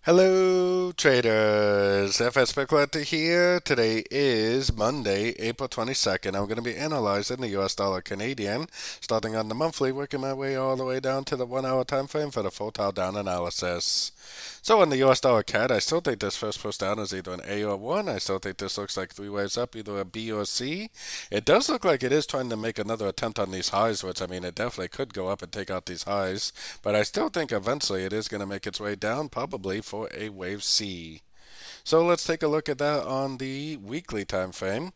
Hello, traders. FX Pip Collector here. Today is Monday, April 22nd. I'm going to be analyzing the US dollar Canadian, starting on the monthly, working my way all the way down to the 1 hour time frame for the full tile down analysis. So on the US dollar CAD, I still think this first push down is either an A or 1. I still think this looks like three waves up, either a B or a C. It does look like it is trying to make another attempt on these highs, which I mean, it definitely could go up and take out these highs. But I still think eventually it is going to make its way down, probably for a wave C. So let's take a look at that on the weekly time frame.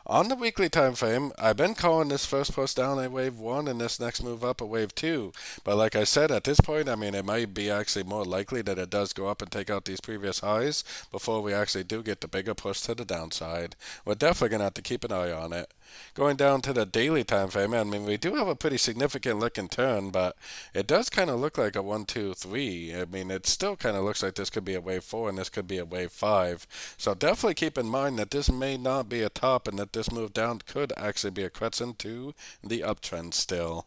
On the weekly time frame, I've been calling this first push down a wave 1 and this next move up a wave 2. But like I said, at this point, I mean, it might be actually more likely that it does go up and take out these previous highs before we actually do get the bigger push to the downside. We're definitely going to have to keep an eye on it. Going down to the daily time frame, I mean, we do have a pretty significant look and turn, but it does kind of look like a 1, 2, 3. I mean, it still kind of looks like this could be a wave 4 and this could be a wave 5. So definitely keep in mind that this may not be a top and that this move down could actually be a crescent to the uptrend still.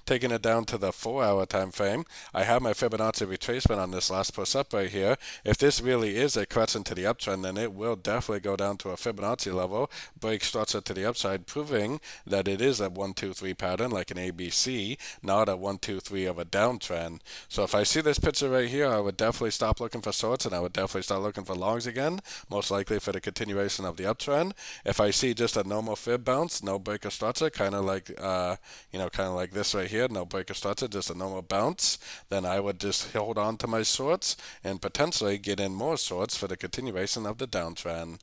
Taking it down to the 4 hour time frame, I have my Fibonacci retracement on this last push up right here. If this really is a crescent to the uptrend, then it will definitely go down to a Fibonacci level, break structure to the upside, proving that it is a 1, 2, 3 pattern like an ABC, not a 1, 2, 3 of a downtrend. So if I see this picture right here, I would definitely stop looking for shorts and I would definitely start looking for longs again, most likely for the continuation of the uptrend. If I see just a normal fib bounce, no break of structure, kind of like this right here, no break of structure, just a normal bounce, then I would just hold on to my shorts and potentially get in more shorts for the continuation of the downtrend.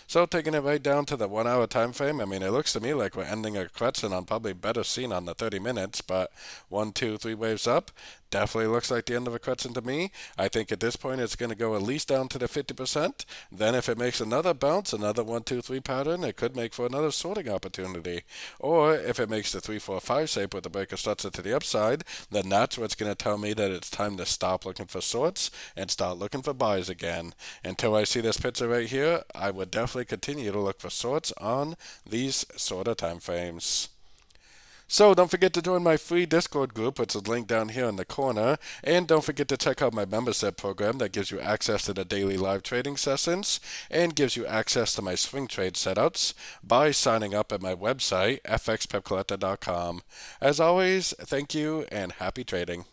So taking it right down to the 1 hour time frame, I mean, it looks to me like we're ending a crescent on probably better seen on the 30 minutes, but 1, 2, 3 waves up, definitely looks like the end of a crescent to me. I think at this point it's going to go at least down to the 50%. Then if it makes another bounce, another 1, 2, 3 pattern, it could make for another sorting opportunity. Or if it makes the 3, 4, 5 shape with the break of structure to the upside, then that's what's going to tell me that it's time to stop looking for shorts and start looking for buys again. Until I see this picture right here, I would definitely continue to look for shorts on these sort of time frames. So don't forget to join my free Discord group, which is linked down here in the corner. And don't forget to check out my membership program that gives you access to the daily live trading sessions and gives you access to my swing trade setups by signing up at my website, fxpipcollector.com. As always, thank you and happy trading.